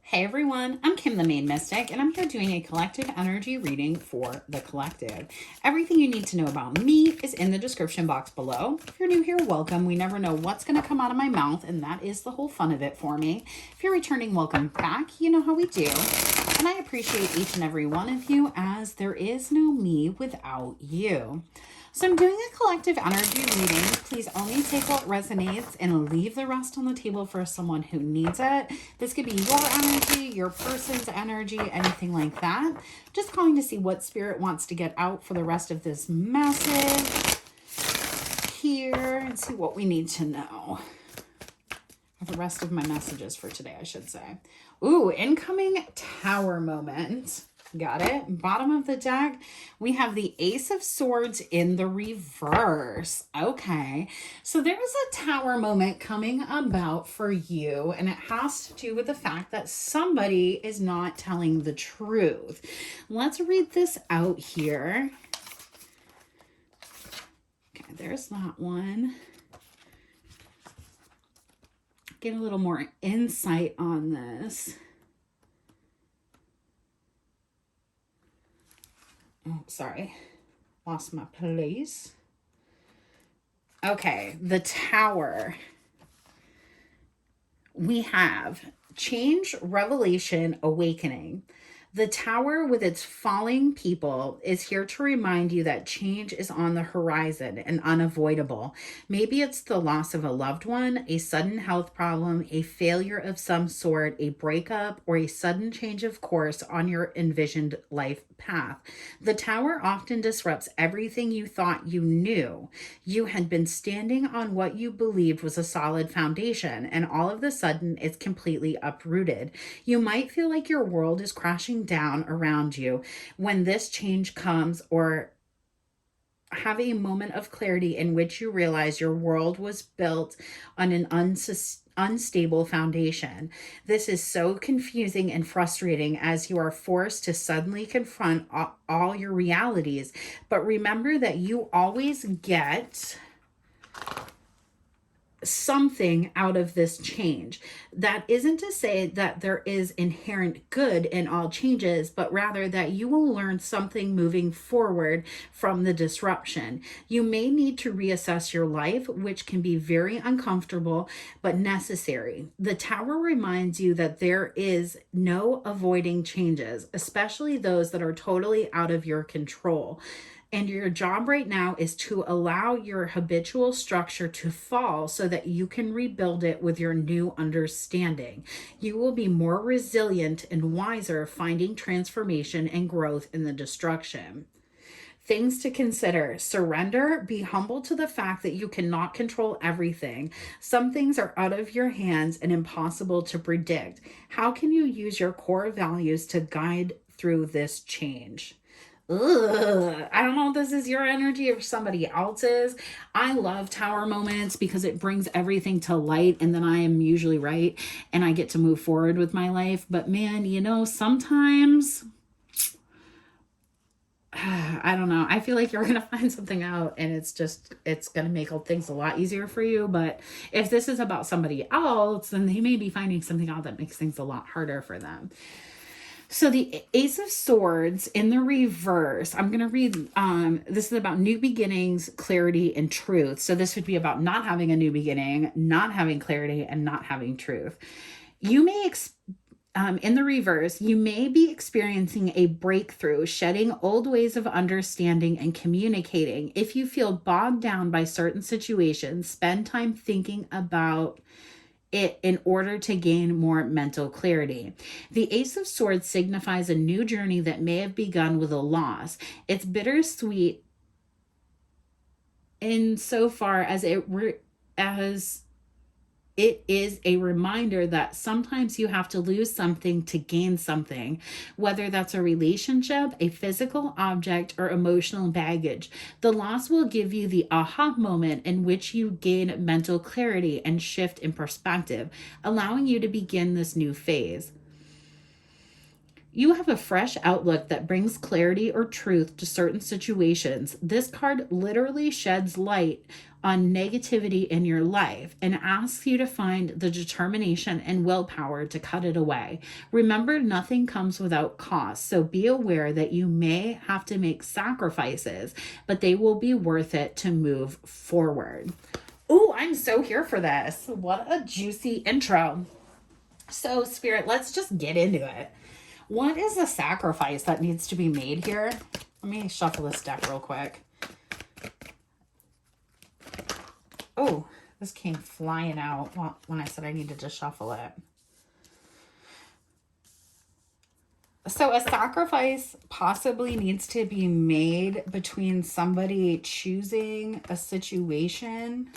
Hey everyone, I'm Kim the Maine Mystic, and I'm here doing a collective energy reading for the collective. Everything you need to know about me is in the description box below. If you're new here, welcome. We never know what's going to come out of my mouth, and that is the whole fun of it for me. If you're returning, welcome back. You know how we do. And I appreciate each and every one of you, as there is no me without you. So I'm doing a collective energy reading. Please only take what resonates and leave the rest on the table for someone who needs it. This could be your energy, your person's energy, anything like that. Just calling to see what spirit wants to get out for the rest of this message here and see what we need to know. The rest of my messages for today, I should say. Ooh, incoming tower moment. Got it. Bottom of the deck, we have the Ace of Swords in the reverse. Okay. So there's a tower moment coming about for you, and it has to do with the fact that somebody is not telling the truth. Let's read this out here. Okay, there's that one. Get a little more insight on this. Oh, sorry. Lost my place. Okay, the Tower. We have change, revelation, awakening. The Tower, with its falling people, is here to remind you that change is on the horizon and unavoidable. Maybe it's the loss of a loved one, a sudden health problem, a failure of some sort, a breakup, or a sudden change of course on your envisioned life path. The Tower often disrupts everything you thought you knew. You had been standing on what you believed was a solid foundation, and all of a sudden it's completely uprooted. You might feel like your world is crashing down around you when this change comes, or have a moment of clarity in which you realize your world was built on an unstable foundation. This is so confusing and frustrating, as you are forced to suddenly confront all your realities. But remember that you always get something out of this change. That isn't to say that there is inherent good in all changes, but rather that you will learn something moving forward from the disruption. You may need to reassess your life, which can be very uncomfortable but necessary. The Tower reminds you that there is no avoiding changes, especially those that are totally out of your control. And your job right now is to allow your habitual structure to fall so that you can rebuild it with your new understanding. You will be more resilient and wiser, finding transformation and growth in the destruction. Things to consider: surrender, be humble to the fact that you cannot control everything. Some things are out of your hands and impossible to predict. How can you use your core values to guide through this change? I don't know if this is your energy or somebody else's. I love Tower moments because it brings everything to light, and then I am usually right and I get to move forward with my life. But man, sometimes I don't know. I feel like you're going to find something out, and it's going to make things a lot easier for you. But if this is about somebody else, then they may be finding something out that makes things a lot harder for them. So the Ace of Swords in the reverse, I'm going to read, this is about new beginnings, clarity, and truth. So this would be about not having a new beginning, not having clarity, and not having truth. You may, in the reverse, you may be experiencing a breakthrough, shedding old ways of understanding and communicating. If you feel bogged down by certain situations, spend time thinking about it in order to gain more mental clarity. The Ace of Swords signifies a new journey that may have begun with a loss. It's bittersweet insofar as it is a reminder that sometimes you have to lose something to gain something, whether that's a relationship, a physical object, or emotional baggage. The loss will give you the aha moment in which you gain mental clarity and shift in perspective, allowing you to begin this new phase. You have a fresh outlook that brings clarity or truth to certain situations. This card literally sheds light on negativity in your life and asks you to find the determination and willpower to cut it away. Remember, nothing comes without cost, so be aware that you may have to make sacrifices, but they will be worth it to move forward. Oh, I'm so here for this. What a juicy intro. So, Spirit, let's just get into it. What is the sacrifice that needs to be made here? Let me shuffle this deck real quick. Oh, this came flying out when I said I needed to shuffle it. So a sacrifice possibly needs to be made between somebody choosing a situation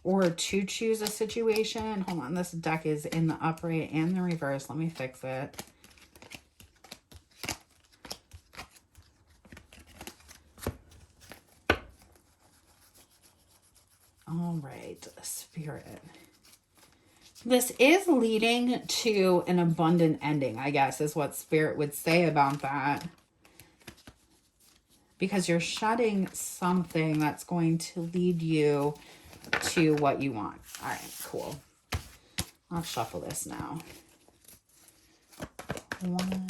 or to choose a situation. Hold on, this deck is in the upright and the reverse. Let me fix it. All right, Spirit. This is leading to an abundant ending, I guess, is what Spirit would say about that. Because you're shedding something that's going to lead you to what you want. All right, cool. I'll shuffle this now. One.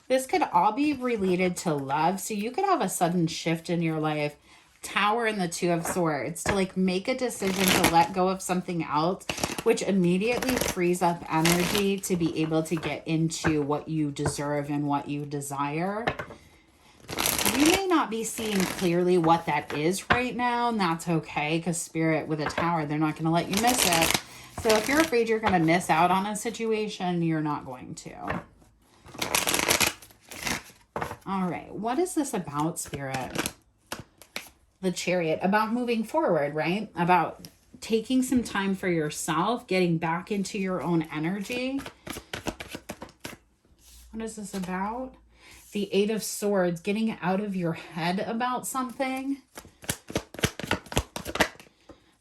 This could all be related to love. So you could have a sudden shift in your life. Tower and the Two of Swords. To like make a decision to let go of something else, which immediately frees up energy to be able to get into what you deserve and what you desire. You may not be seeing clearly what that is right now, and that's okay, because Spirit with a Tower, they're not going to let you miss it. So if you're afraid you're going to miss out on a situation, you're not going to. All right, what is this about, Spirit? The Chariot, about moving forward, right? About taking some time for yourself, getting back into your own energy. What is this about? The Eight of Swords, getting out of your head about something.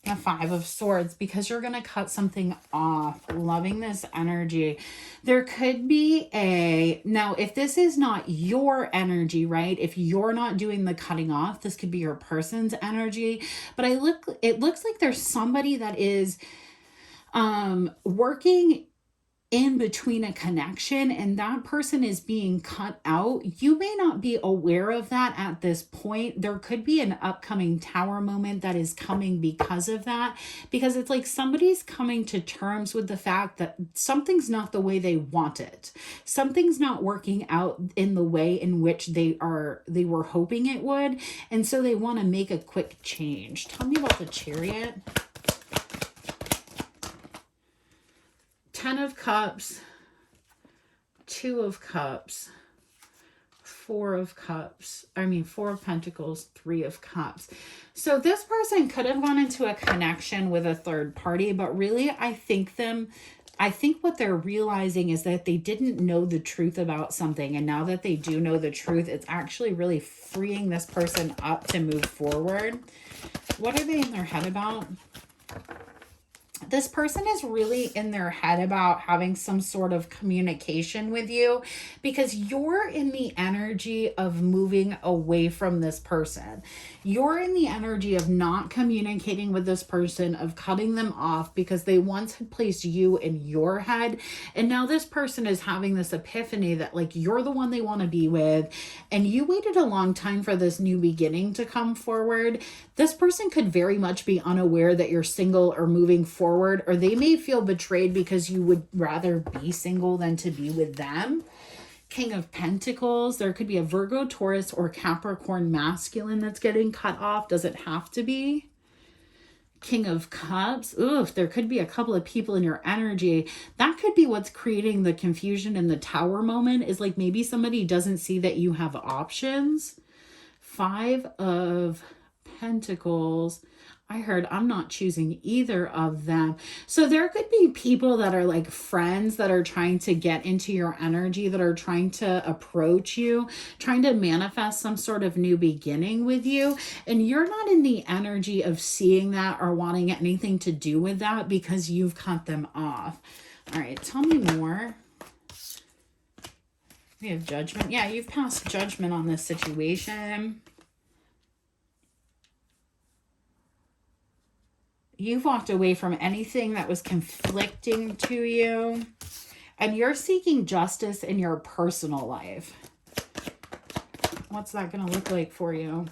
The Five of Swords, because you're going to cut something off. Loving this energy. There could be now if this is not your energy, right? If you're not doing the cutting off, this could be your person's energy. But it looks like there's somebody that is working in between a connection, and that person is being cut out. You may not be aware of that at this point. There could be an upcoming Tower moment that is coming because of that, because it's like somebody's coming to terms with the fact that something's not the way they want it. Something's not working out in the way in which they were hoping it would, and so they want to make a quick change. Tell me about the Chariot. 10 of Cups, 2 of Cups, 4 of Cups, 4 of Pentacles, 3 of Cups. So this person could have gone into a connection with a third party, but really I think what they're realizing is that they didn't know the truth about something. And now that they do know the truth, it's actually really freeing this person up to move forward. What are they in their head about? This person is really in their head about having some sort of communication with you, because you're in the energy of moving away from this person. You're in the energy of not communicating with this person, of cutting them off because they once had placed you in your head. And now this person is having this epiphany that like you're the one they want to be with. And you waited a long time for this new beginning to come forward. This person could very much be unaware that you're single or moving forward, or they may feel betrayed because you would rather be single than to be with them. King of Pentacles, there could be a Virgo, Taurus, or Capricorn masculine that's getting cut off. Does it have to be? King of Cups, oof, there could be a couple of people in your energy. That could be what's creating the confusion in the Tower moment, is like maybe somebody doesn't see that you have options. 5 of Pentacles. I heard I'm not choosing either of them. So there could be people that are like friends that are trying to get into your energy, that are trying to approach you, trying to manifest some sort of new beginning with you. And you're not in the energy of seeing that or wanting anything to do with that because you've cut them off. All right, tell me more. We have Judgment. Yeah, you've passed judgment on this situation. You've walked away from anything that was conflicting to you. And you're seeking justice in your personal life. What's that going to look like for you?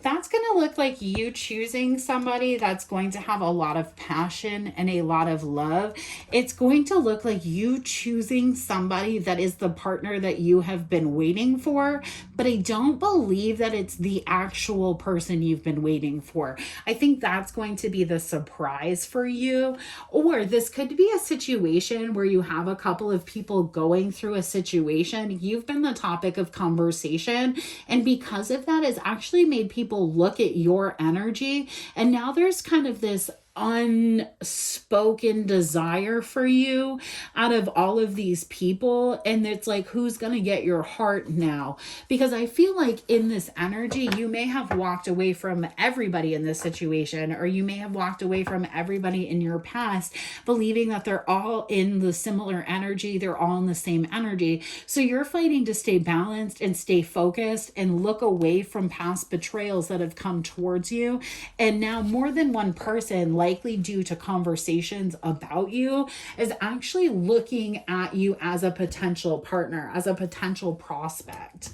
That's going to look like you choosing somebody that's going to have a lot of passion and a lot of love. It's going to look like you choosing somebody that is the partner that you have been waiting for, but I don't believe that it's the actual person you've been waiting for. I think that's going to be the surprise for you. Or this could be a situation where you have a couple of people going through a situation. You've been the topic of conversation, and because of that, it's actually made people look at your energy, and now there's kind of this unspoken desire for you out of all of these people, and it's like, who's gonna get your heart now? Because I feel like in this energy, you may have walked away from everybody in this situation, or you may have walked away from everybody in your past, believing that they're all in the similar energy, they're all in the same energy. So you're fighting to stay balanced and stay focused and look away from past betrayals that have come towards you. And now more than one person, likely due to conversations about you, is actually looking at you as a potential partner, as a potential prospect.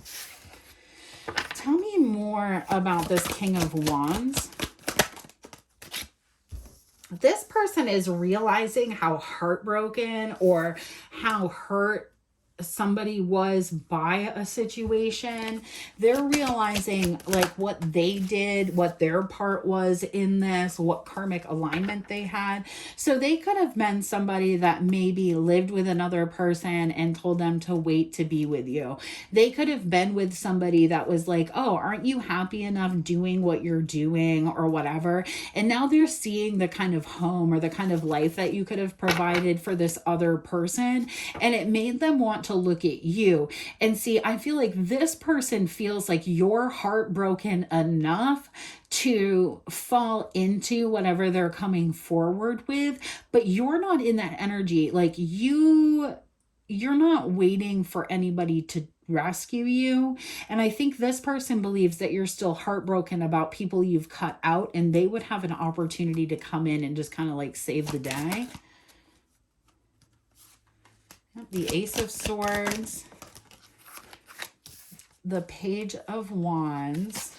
Tell me more about this King of Wands. This person is realizing how heartbroken or how hurt somebody was by a situation. They're realizing like what they did, what their part was in this, what karmic alignment they had. So they could have been somebody that maybe lived with another person and told them to wait to be with you. They could have been with somebody that was like, oh, aren't you happy enough doing what you're doing or whatever? And now they're seeing the kind of home or the kind of life that you could have provided for this other person, and it made them want to look at you and see. I feel like this person feels like you're heartbroken enough to fall into whatever they're coming forward with, but you're not in that energy. Like you're not waiting for anybody to rescue you. And I think this person believes that you're still heartbroken about people you've cut out, and they would have an opportunity to come in and just kind of like save the day. The Ace of Swords, the Page of Wands,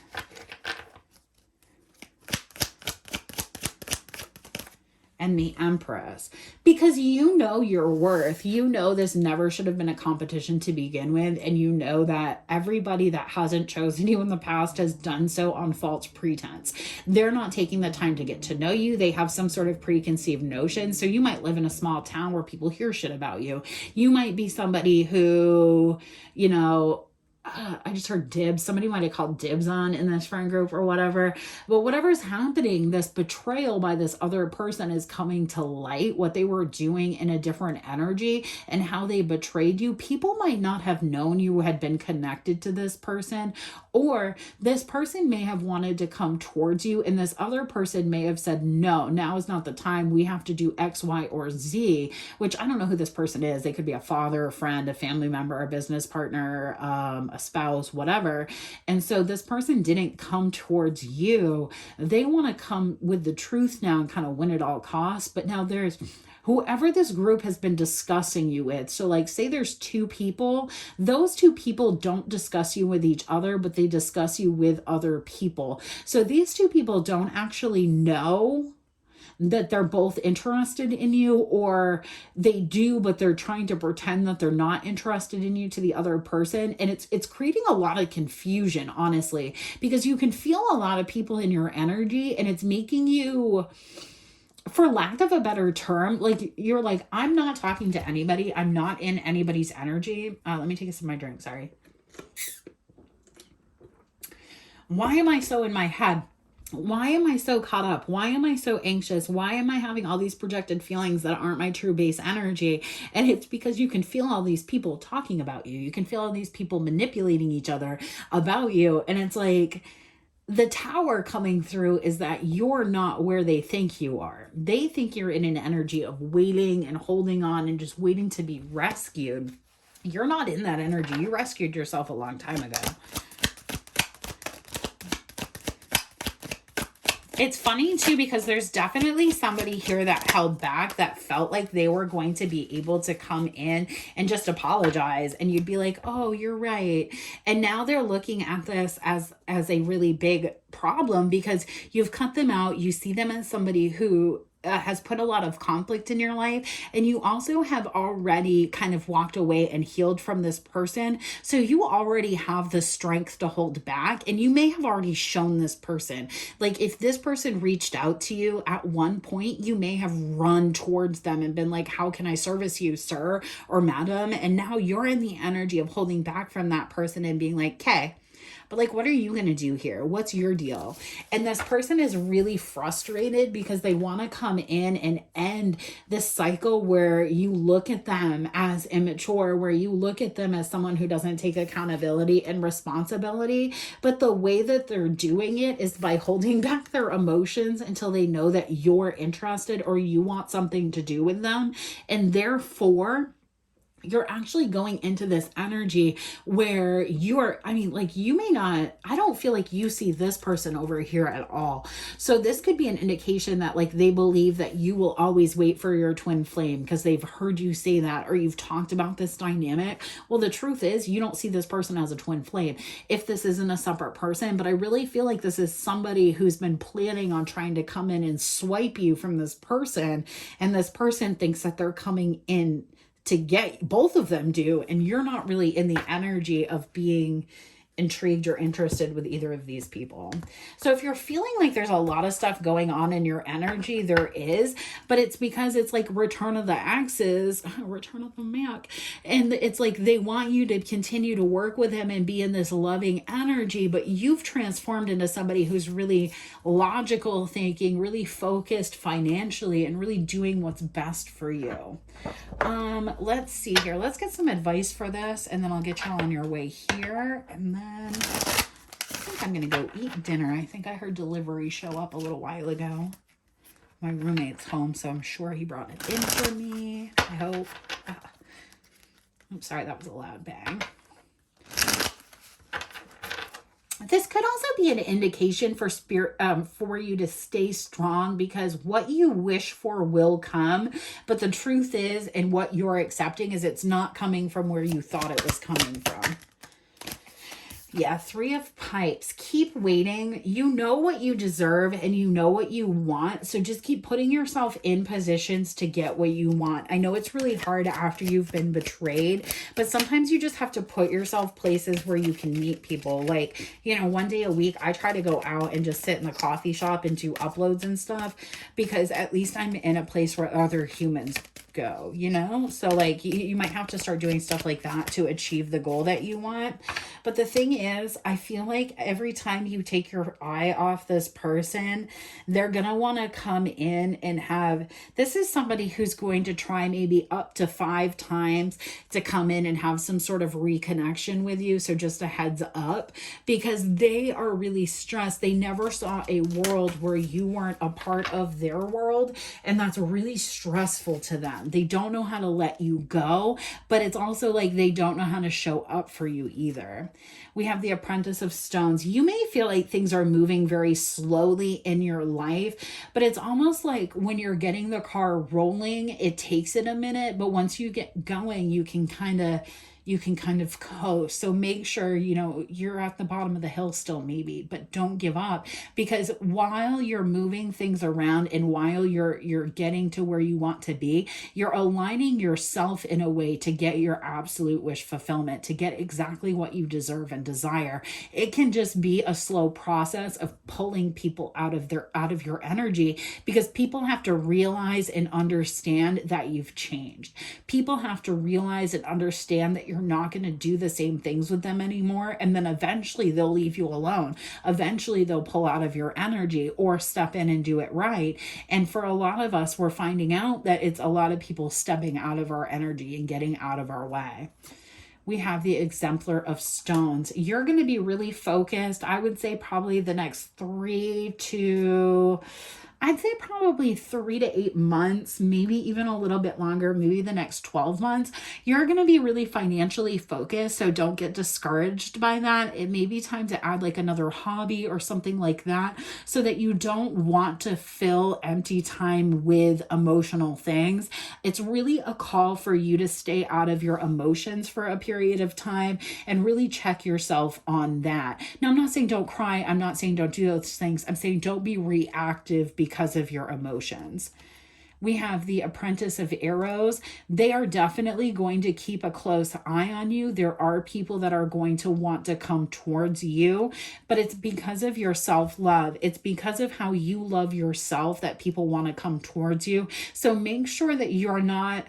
and the Empress. Because you know your worth. You know this never should have been a competition to begin with, and you know that everybody that hasn't chosen you in the past has done so on false pretense. They're not taking the time to get to know you. They have some sort of preconceived notion. So you might live in a small town where people hear shit about you. You might be somebody who, you know, I just heard dibs. Somebody might have called dibs on in this friend group or whatever. But whatever's happening, this betrayal by this other person is coming to light. What they were doing in a different energy and how they betrayed you. People might not have known you had been connected to this person, or this person may have wanted to come towards you, and this other person may have said, no, now is not the time. We have to do X, Y, or Z, which I don't know who this person is. They could be a father, a friend, a family member, a business partner, a spouse, whatever. And so this person didn't come towards you. They want to come with the truth now and kind of win at all costs. But now there's whoever this group has been discussing you with. So like say there's two people, those two people don't discuss you with each other, but they discuss you with other people. So these two people don't actually know that they're both interested in you, or they do, but they're trying to pretend that they're not interested in you to the other person. And it's creating a lot of confusion, honestly, because you can feel a lot of people in your energy, and it's making you, for lack of a better term, like you're like, I'm not talking to anybody. I'm not in anybody's energy. Let me take a sip of my drink. Sorry. Why am I so in my head? Why am I so caught up? Why am I so anxious? Why am I having all these projected feelings that aren't my true base energy? And it's because you can feel all these people talking about you. You can feel all these people manipulating each other about you. And it's like the Tower coming through is that you're not where they think you are. They think you're in an energy of waiting and holding on and just waiting to be rescued. You're not in that energy. You rescued yourself a long time ago. It's funny too, because there's definitely somebody here that held back, that felt like they were going to be able to come in and just apologize. And you'd be like, oh, you're right. And now they're looking at this as a really big problem, because you've cut them out. You see them as somebody who has put a lot of conflict in your life, and you also have already kind of walked away and healed from this person. So you already have the strength to hold back, and you may have already shown this person, like if this person reached out to you at one point, you may have run towards them and been like, how can I service you, sir or madam? And now you're in the energy of holding back from that person and being like, okay, but like, what are you going to do here? What's your deal? And this person is really frustrated because they want to come in and end this cycle where you look at them as immature, where you look at them as someone who doesn't take accountability and responsibility. But the way that they're doing it is by holding back their emotions until they know that you're interested or you want something to do with them. And therefore, you're actually going into this energy where you're, I mean, like you may not, I don't feel like you see this person over here at all. So this could be an indication that like they believe that you will always wait for your twin flame because they've heard you say that, or you've talked about this dynamic. Well, the truth is you don't see this person as a twin flame if this isn't a separate person. But I really feel like this is somebody who's been planning on trying to come in and swipe you from this person. And this person thinks that they're coming in to get, both of them do, and you're not really in the energy of being intrigued or interested with either of these people. So if you're feeling like there's a lot of stuff going on in your energy, there is, but it's because it's like return of the axes, return of the Mac. And it's like they want you to continue to work with him and be in this loving energy, but you've transformed into somebody who's really logical thinking, really focused financially, and really doing what's best for you. Let's see here. Let's get some advice for this, and then I'll get you on your way here. And then I think I'm going to go eat dinner. I think I heard delivery show up a little while ago. My roommate's home, so I'm sure he brought it in for me. I hope. I'm sorry, that was a loud bang. This could also be an indication for spirit, for you to stay strong, because what you wish for will come. But the truth is, and what you're accepting is, it's not coming from where you thought it was coming from. Yeah, 3 of Pipes. Keep waiting. You know what you deserve and you know what you want. So just keep putting yourself in positions to get what you want. I know it's really hard after you've been betrayed, but sometimes you just have to put yourself places where you can meet people. Like, you know, one day a week, I try to go out and just sit in the coffee shop and do uploads and stuff, because at least I'm in a place where other humans go, you know? So like you might have to start doing stuff like that to achieve the goal that you want. But the thing is, I feel like every time you take your eye off this person, they're going to want to come in and have, this is somebody who's going to try maybe up to 5 times to come in and have some sort of reconnection with you. So just a heads up, because they are really stressed. They never saw a world where you weren't a part of their world. And that's really stressful to them. They don't know how to let you go, but it's also like they don't know how to show up for you either. We have the Apprentice of Stones. You may feel like things are moving very slowly in your life, but it's almost like when you're getting the car rolling, it takes it a minute, but once you get going, you can kind of coast. So make sure, you know, you're at the bottom of the hill still maybe, but don't give up, because while you're moving things around and while you're getting to where you want to be, you're aligning yourself in a way to get your absolute wish fulfillment, to get exactly what you deserve and desire. It can just be a slow process of pulling people out of your energy, because people have to realize and understand that you've changed. People have to realize and understand that you're not going to do the same things with them anymore. And then eventually they'll leave you alone. Eventually they'll pull out of your energy or step in and do it right. And for a lot of us, we're finding out that it's a lot of people stepping out of our energy and getting out of our way. We have the Exemplar of Stones. You're going to be really focused. I would say probably the next 3 to I'd say probably 3 to 8 months, maybe even a little bit longer, maybe the next 12 months. You're going to be really financially focused, so don't get discouraged by that. It may be time to add like another hobby or something like that so that you don't want to fill empty time with emotional things. It's really a call for you to stay out of your emotions for a period of time and really check yourself on that. Now, I'm not saying don't cry. I'm not saying don't do those things. I'm saying don't be reactive because of your emotions. We have the Apprentice of Arrows. They are definitely going to keep a close eye on you. There are people that are going to want to come towards you, but it's because of your self-love. It's because of how you love yourself that people want to come towards you. So make sure that you're not,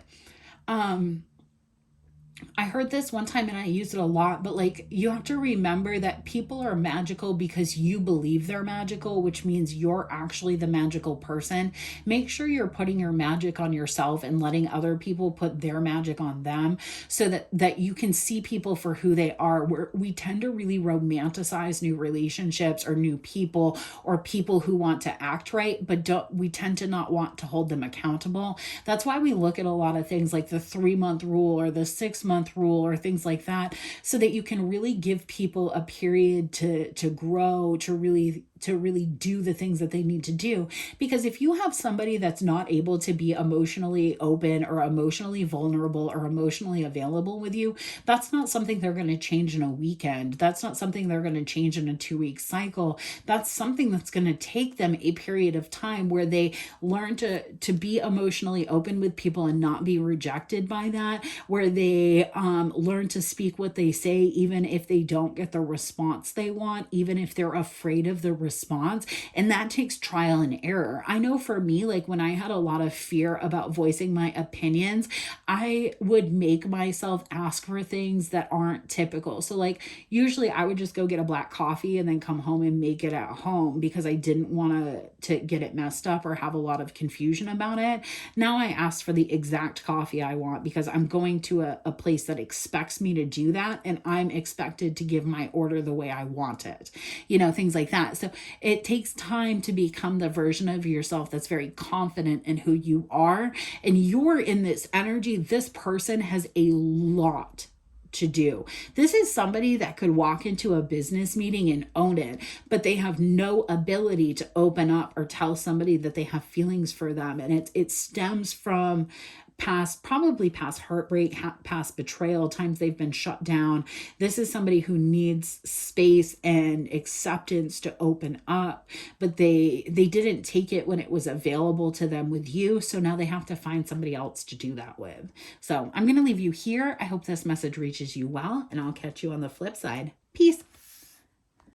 I heard this one time and I use it a lot, but like you have to remember that people are magical because you believe they're magical, which means you're actually the magical person. Make sure you're putting your magic on yourself and letting other people put their magic on them so that you can see people for who they are. We tend to really romanticize new relationships or new people or people who want to act right, but we tend to not want to hold them accountable. That's why we look at a lot of things like the 3-month rule or the 6-month rule or things like that, so that you can really give people a period to grow, to really do the things that they need to do. Because if you have somebody that's not able to be emotionally open or emotionally vulnerable or emotionally available with you, that's not something they're going to change in a weekend. That's not something they're going to change in a 2-week cycle. That's something that's going to take them a period of time where they learn to be emotionally open with people and not be rejected by that, where they learn to speak what they say, even if they don't get the response they want, even if they're afraid of the response. And that takes trial and error. I know for me, like when I had a lot of fear about voicing my opinions, I would make myself ask for things that aren't typical. So like usually I would just go get a black coffee and then come home and make it at home because I didn't want to get it messed up or have a lot of confusion about it. Now I ask for the exact coffee I want because I'm going to a place that expects me to do that, and I'm expected to give my order the way I want it, things like that. So it takes time to become the version of yourself that's very confident in who you are, and you're in this energy. This person has a lot to do. This is somebody that could walk into a business meeting and own it, but they have no ability to open up or tell somebody that they have feelings for them. And it stems from probably past heartbreak, past betrayal, times they've been shut down. This is somebody who needs space and acceptance to open up, but they didn't take it when it was available to them with you. So now they have to find somebody else to do that with. So I'm going to leave you here. I hope this message reaches you well, and I'll catch you on the flip side. Peace.